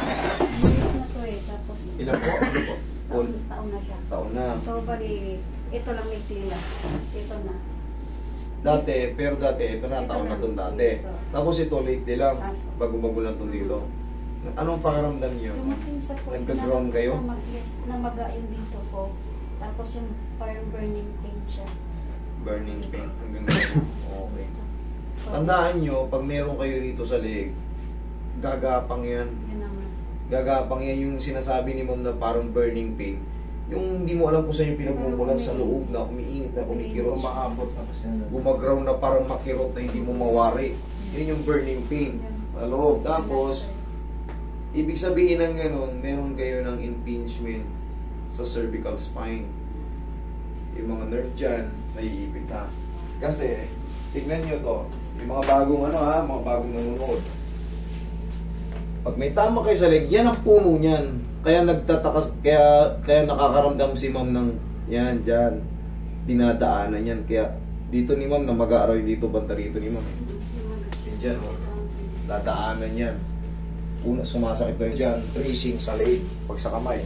na to eh. Tapos, Ilan po? Ano po? All? taon na siya. Taon na. So, bali, ito lang may tila. Ito na. Dati, pero dati, ito na, taon na itong dati. Tapos ito, late lang. Bago-bago lang itong dito. Anong pakiramdam niyo? Dumating sa point Nagka-ground kayo? na magayon dito po. Tapos yung parang burning pain siya. Burning pain. Hanggang ngayon. Okay. Tandaan nyo, pag meron kayo dito sa leg, gagapang yan. Yun naman. Gagapang yan yung sinasabi ni ma'am na parang burning pain. Yung hindi mo alam kung saan yung pinagmumulan sa loob na umiinit na kumikirot. Umaabot na kasi yan. Gumaground na parang makirot na hindi mo mawari. Yun yung burning pain. Sa loob. Tapos, ibig sabihin ng gano'n, meron kayo ng impingement sa cervical spine. Yung mga nerve dyan, naiipit ha. Kasi, tignan nyo to, yung mga bagong mga bagong nanonood. Pag may tama kayo sa leg, yan ang puno niyan. Kaya nagtatakas, kaya nakakaramdam si ma'am ng yan, dyan. Dinadaanan yan. Kaya dito ni ma'am na mag-aaroy dito, banta rito ni ma'am. Yan dyan, dadaanan yan. Una, sumasakit na dyan, tracing sa leg, pag sa kamay.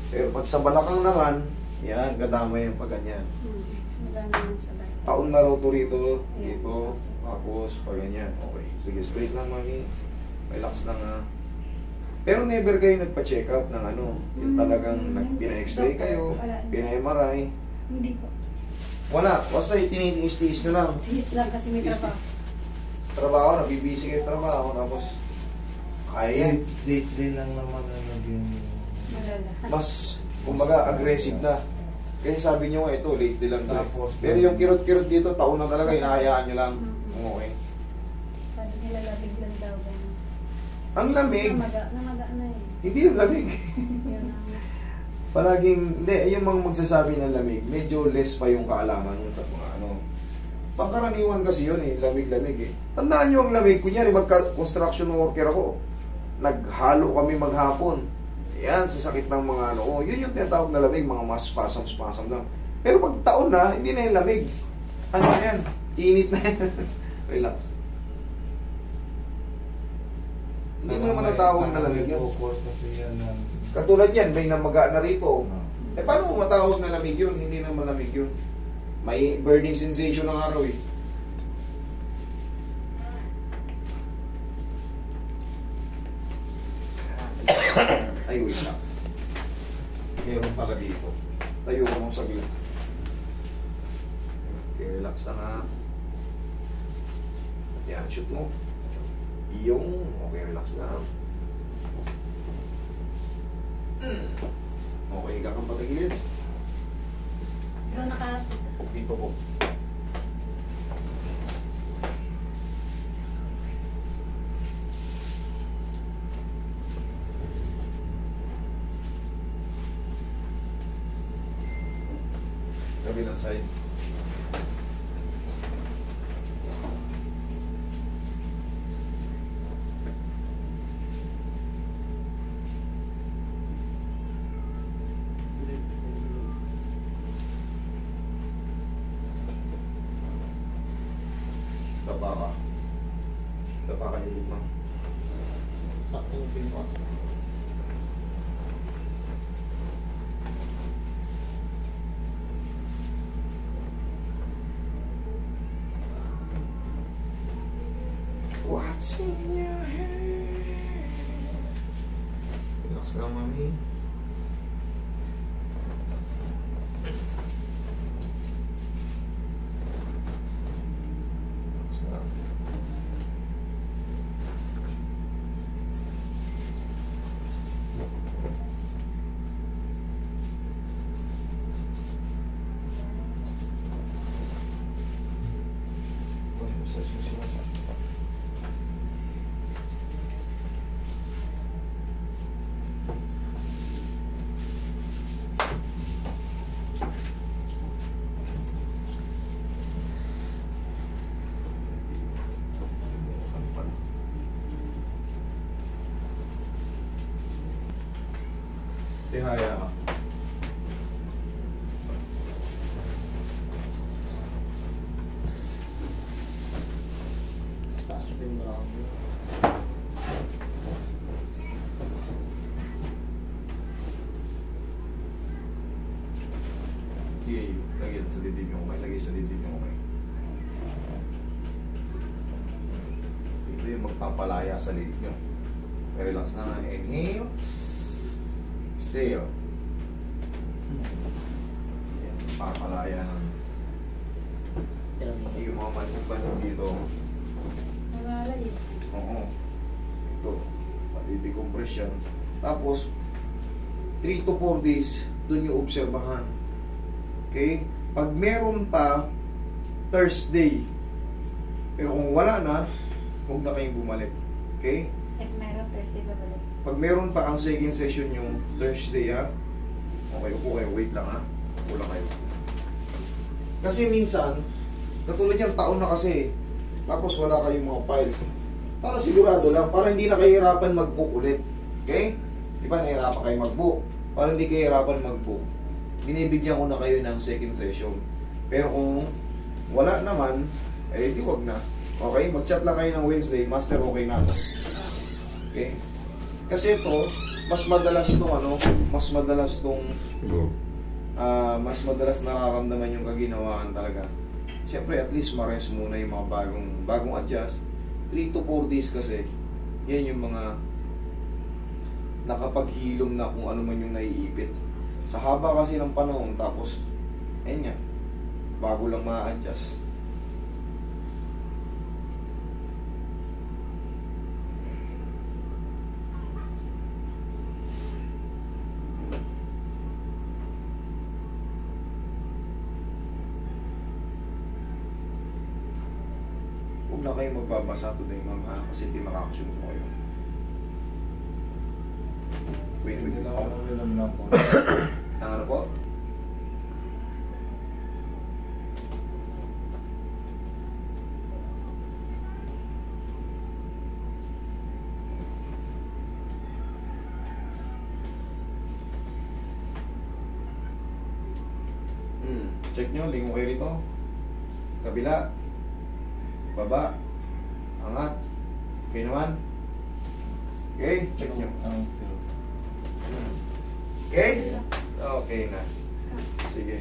Pero pag sa balakang naman, yan, kadama yung pag ganyan. Taon na raw to rito, dito, tapos pag ganyan. Okay, sige, straight lang mami. Relax lang ha. Pero never kayo nagpa-check up ng yung talagang pina-x-ray kayo, pina-MRI. Hindi po. Wala, basta tinitiis-tiis nyo lang. Tiis lang kasi may trabaho. Trabaho, nabibisi kayo sa trabaho, tapos kaya Lately lang naman na naging... Malala. mas kumbaga aggressive na. Kasi sabi nyo nga ito, late lang to. Tapos, Pero yung kirot-kirot dito, taon na talaga, hinahayaan nyo lang. Okay. Sabi nila labig lang daw. ganun. Ang lamig, Namaga na eh. hindi yung lamig. Yun ang... Palaging, hindi, yung mga magsasabi ng lamig, medyo less pa yung kaalaman yun sa mga pangkaraniwan kasi yun lamig-lamig eh. Tandaan nyo ang lamig, kunyari magka-construction worker ako, naghalo kami maghapon. Yan, sa sakit ng mga yun yung tinatawag na lamig, mga mas spasm lang. Pero pag taon na, hindi na yung lamig. Ano na yan? Init na yan. Relax. Hindi mo naman natawag na lamig yan. Katulad yan, may namaga na rito. Eh paano mo matawag na lamig yun? Hindi naman lamig yun. May burning sensation ng araw eh. Ay, wait lang. Meron pala dito. Tayo ko mong saglit. Okay, relax lang ha. Yan, shoot mo. Iyong, okay, relax lang. Okay, higa kang patagilid. Doon Dito po. Kabilang side. Dapa ka. Dapa ka yung lugma. Sakto yung pinot. What's in your head? Relax lang, mami. Relax lang. Sa susunod. Tihaya ka. Sa dibdib yung kamay. Lagay sa dibdib yung kamay. Ito yung magpapalaya sa liit nyo. Relax na. Inhale. Exhale. Yan, papalaya ng yung mga manig dito. Nagalay eh. Oo. Ito. Pati-decompress yan. Tapos, 3 to 4 days, dun yung obserbahan. Okay? Pag meron pa, Thursday. Pero kung wala na, huwag na kayong bumalik. Okay? If meron, Thursday ba balik? Pag meron pa ang second session yung Thursday, ha? Okay, upo kayo. Wait lang, ha? Upo lang kayo. Kasi minsan, katulad yan, taon na kasi. Tapos wala kayong mga files. Para sigurado lang, para hindi na kayo hirapan mag-book ulit. Okay? Di ba nahirapan kayo mag-book? Para hindi kayo hirapan mag-book, binibigyan ko na kayo ng second session. Pero kung wala naman, eh di wag na. Okay? Mag-chat lang kayo ng Wednesday, Master, okay na ako. Okay? Kasi ito, mas madalas nararamdaman yung kaginawaan talaga. Siyempre, at least ma-rest muna yung mga bagong adjust. 3 to 4 days kasi, yan yung mga nakapaghilom na kung ano man yung naiipit. Sa haba kasi ng panahon, tapos, ayun nga, bago lang ma-adjust. Huwag na kayo magbabasa today, ma'am, ha? Kasi pinaka-action ko kayo. Wait lang ako. Alam lang po. Ang ano po? Check nyo, lingo kayo rito. Kabila. Baba. Angat. Okay naman. Okay, check nyo. Okay? Okay na. Sige.